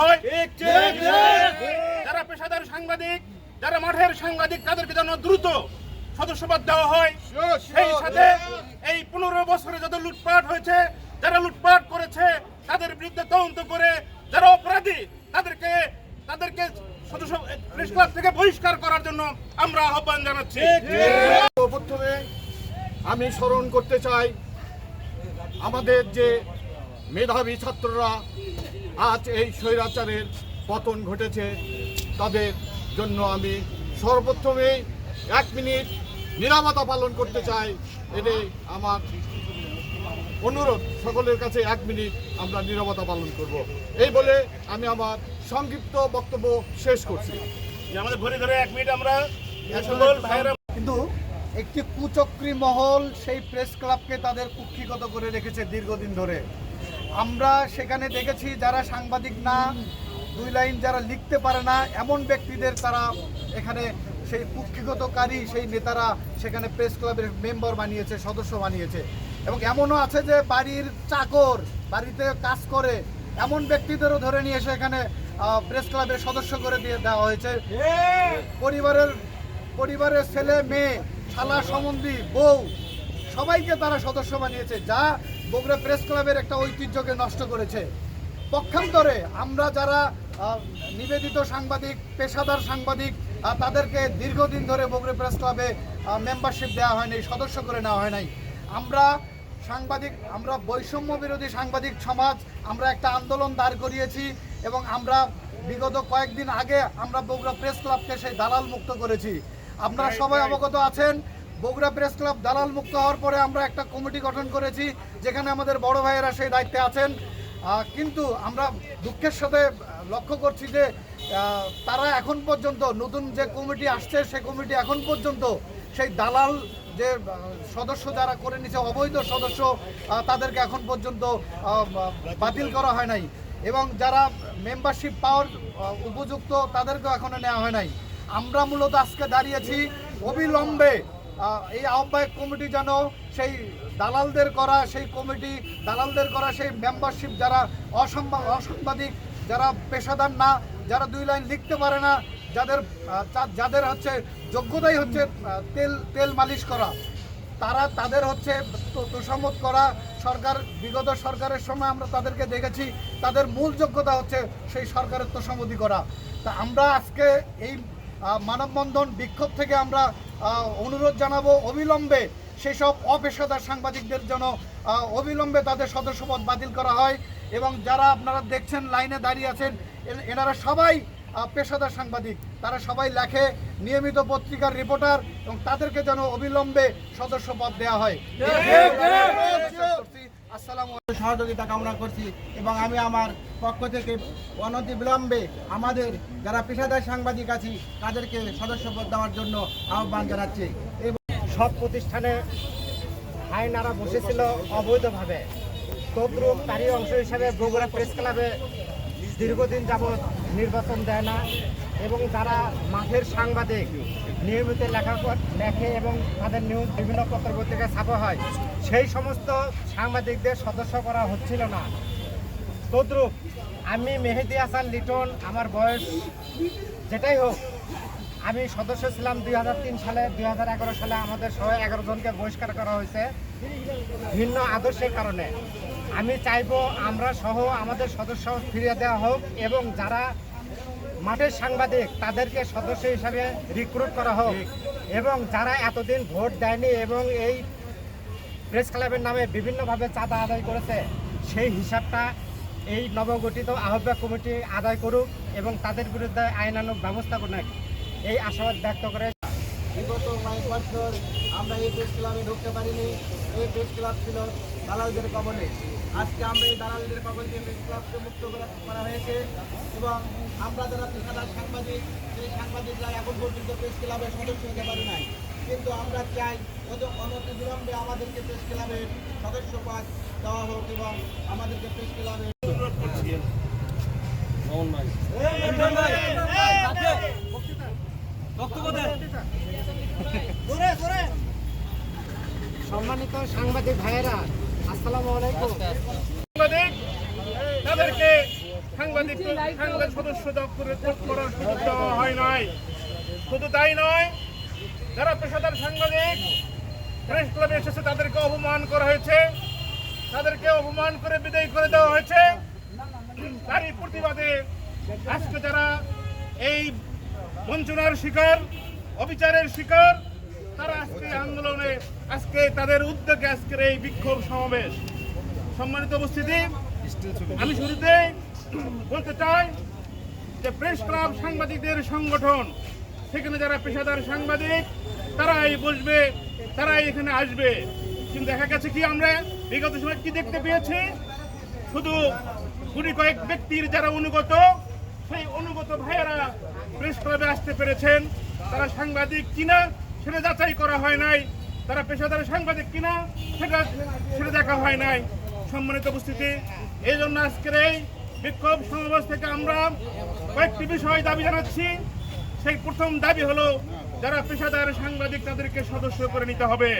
হয়। যারা পেশাদার সাংবাদিক, যারা মাঠের সাংবাদিক, তাদেরকে যেন দ্রুত সদস্যপদ দেওয়া হয়। সেই সাথে এই 15 বছরে যত লুটপাট হয়েছে, যারা লুটপাট করেছে তাদের বিরুদ্ধে তদন্ত করে যারা অপরাধী তাদেরকে সদস্য প্রেস ক্লাব থেকে বহিষ্কার করার জন্য আমরা আহ্বান জানাচ্ছি। প্রথমে আমি স্মরণ করতে চাই আমাদের যে মেধাবী ছাত্ররা আজ এই স্বৈরাচারের পতন ঘটেছে, তাদের জন্য আমি সর্বপ্রথমেই 1 মিনিট নীরবতা পালন করতে চাই। এটাই আমার অনুরোধ, সকলের কাছে 1 মিনিট আমরা নীরবতা পালন করব। এই বলে আমি আমার সংক্ষিপ্ত বক্তব্য শেষ করছি। আমাদের ধরে 1 মিনিট আমরা কিন্তু একটি কুচক্রী মহল সেই প্রেস ক্লাবকে তাদের কুক্ষিগত করে রেখেছে দীর্ঘদিন ধরে। আমরা সেখানে দেখেছি যারা সাংবাদিক না, 2 লাইন যারা লিখতে পারে না, এমন ব্যক্তিদের তারা এখানে সেই কুক্ষিগতকারী সেই নেতারা সেখানে প্রেস ক্লাবের মেম্বার বানিয়েছে, সদস্য বানিয়েছে। এবং এমনও আছে যে বাড়ির চাকর, বাড়িতে কাজ করে এমন ব্যক্তিদেরও ধরে নিয়ে এসে এখানে প্রেস ক্লাবের সদস্য করে দিয়ে দেওয়া হয়েছে। পরিবারের ছেলে মেয়ে, শালা সম্বন্ধী, বউ সবাইকে তারা সদস্য বানিয়েছে, যা বগুড়া প্রেস ক্লাবের একটা ঐতিহ্যকে নষ্ট করেছে। পক্ষান্তরে আমরা যারা নিবেদিত সাংবাদিক, পেশাদার সাংবাদিক, তাদেরকে দীর্ঘদিন ধরে বগুড়া প্রেস ক্লাবে মেম্বারশিপ দেওয়া হয়নি, সদস্য করে নেওয়া হয় নাই। আমরা বৈষম্য বিরোধী সাংবাদিক সমাজ, আমরা একটা আন্দোলন দাঁড় করিয়েছি এবং আমরা বিগত কয়েকদিন আগে আমরা বগুড়া প্রেস ক্লাবকে সেই দালাল মুক্ত করেছি। আপনারা সবাই অবগত আছেন, বগুড়া প্রেস ক্লাব দালাল মুক্ত হওয়ার পরে আমরা একটা কমিটি গঠন করেছি, যেখানে আমাদের বড় ভাইয়েরা সেই দায়িত্বে আছেন। কিন্তু আমরা দুঃখের সাথে লক্ষ্য করছি যে তারা এখন পর্যন্ত, নতুন যে কমিটি আসছে সেই কমিটি এখন পর্যন্ত সেই দালাল যে সদস্য যারা করে নিছে, অবৈধ সদস্য, তাদেরকে এখন পর্যন্ত বাতিল করা হয় নাই এবং যারা মেম্বারশিপ পাওয়ার উপযুক্ত তাদেরকেও এখনো নেওয়া হয় নাই। আমরা মূলত আজকে দাঁড়িয়েছি অবিলম্বে এই আহ্বায়ক কমিটি যেন সেই দালালদের করা সেই মেম্বারশিপ, যারা অসাংবাদিক, যারা পেশাদার না, যারা 2 লাইন লিখতে পারে না, যাদের হচ্ছে যোগ্যতাই হচ্ছে তেল মালিশ করা, তাদের হচ্ছে তোষামত করা। বিগত সরকারের সময় আমরা তাদেরকে দেখেছি, তাদের মূল যোগ্যতা হচ্ছে সেই সরকারের তোষামতি করা। তা আমরা আজকে এই মানববন্ধন বিক্ষোভ থেকে আমরা অনুরোধ জানাবো অবিলম্বে সেই সব অপেশাদার সাংবাদিকদের জন্য অবিলম্বে তাদের সদস্যপদ বাতিল করা হয়। এবং যারা আপনারা দেখছেন লাইনে দাঁড়িয়ে আছেন, এনারা সবাই পেশাদার সাংবাদিক, তারা সবাই লেখে, নিয়মিত পত্রিকার রিপোর্টার, এবং তাদেরকে যেন অবিলম্বে সদস্যপদ দেওয়া হয়। সহযোগিতা কামনা করছি এবং আমি আমার পক্ষ থেকে অনতি বিলম্বে আমাদের যারা পেশাদার সাংবাদিক আছি তাদেরকে সদস্যপদ দেওয়ার জন্য আহ্বান জানাচ্ছি। সব প্রতিষ্ঠানে আইনারা বসেছিল অবৈধভাবে, তদ্রুপ তারই অংশ হিসাবে বগুড়া প্রেস ক্লাবে দীর্ঘদিন যাবৎ নির্বাচন দেয় না এবং যারা মাঠের সাংবাদিক নিয়মিত লেখে এবং তাদের নিউজ বিভিন্ন পত্রপত্রিকায় ছাপা হয়, সেই সমস্ত সাংবাদিকদের সদস্য করা হচ্ছিল না। তদ্রুপ আমি মেহেদি হাসান লিটন, আমার বয়স যেটাই হোক, আমি সদস্য ছিলাম 2003 সালে। 2011 সালে আমাদের সহ 11 জনকে বহিষ্কার করা হয়েছে ভিন্ন আদর্শের কারণে। আমি চাইবো আমরা সহ আমাদের সদস্য ফিরিয়ে দেওয়া হোক এবং যারা মাঠের সাংবাদিক তাদেরকে সদস্য হিসাবে রিক্রুট করা হোক এবং যারা এতদিন ভোট দেয়নি এবং এই প্রেস ক্লাবের নামে বিভিন্নভাবে চাঁদা আদায় করেছে, সেই হিসাবটা এই নবগঠিত আহ্বায়ক কমিটি আদায় করুক এবং তাদের বিরুদ্ধে আইনানুগ ব্যবস্থা করুক, এই আশাবাদ ব্যক্ত করে। বিগত কয়েক বছর আমরা এই প্রেস ক্লাবে ঢুকতে পারিনি। এই প্রেস ক্লাব ছিল দালালদের কবলে। আজকে আমরা এই দালালদের কবল থেকে প্রেস ক্লাবকে মুক্ত করা হয়েছে এবং আমরা যারা পেশাদার সাংবাদিক, সেই সাংবাদিকরা এখন পর্যন্ত প্রেস ক্লাবের সদস্য হতে পারে নাই। কিন্তু আমরা চাই অনতি বিলম্বে আমাদেরকে প্রেস ক্লাবের সদস্যপদ দেওয়া হোক এবং আমাদেরকে প্রেস ক্লাবে সম্মানিত সাংবাদিক ভাইয়েরা, আসসালামু আলাইকুম। তাদেরকে সাংবাদিক সদস্য করার সুযোগ দেওয়া হয় নাই। শুধু তাই নয়, যারা পেশাদার সাংবাদিক প্রেস ক্লাবে এসেছে তাদেরকে অপমান করা হয়েছে, তাদেরকে অপমান করে বিদায় করে দেওয়া হয়েছে। তারই প্রতিবাদে আজকে যারা এই বঞ্চনার শিকার, অবিচারের শিকার, তারা আজকে আন্দোলনে, আজকে তাদের উদ্যোগে আজকের এই বিক্ষোভ সমাবেশ। সম্মানিত উপস্থিতি, আমি শুরুতে বলতে চাই যে প্রেস ক্লাব সাংবাদিকদের সংগঠন, সেখানে যারা পেশাদার সাংবাদিক তারাই বসবে, তারাই এখানে আসবে। কিন্তু দেখা গেছে কি আমরা বিগত সময় কি দেখতে পেয়েছি, শুধু গুটি কয়েক ব্যক্তির যারা অনুগত, সেই অনুগত ভাইয়েরা প্রেস ক্লাবে আসতে পেরেছেন। তারা সাংবাদিক কিনা সেটা যাচাই করা হয় নাই, তারা পেশাদার সাংবাদিক কিনা সেটা দেখা হয় নাই। সম্মানিত উপস্থিতি, এই জন্য আজকের এই বিক্ষোভ সমাবেশ থেকে আমরা কয়েকটি বিষয় দাবি জানাচ্ছি। সেই প্রথম দাবি হলো, যারা পেশাদার সাংবাদিক তাদেরকে সদস্য করে নিতে হবে।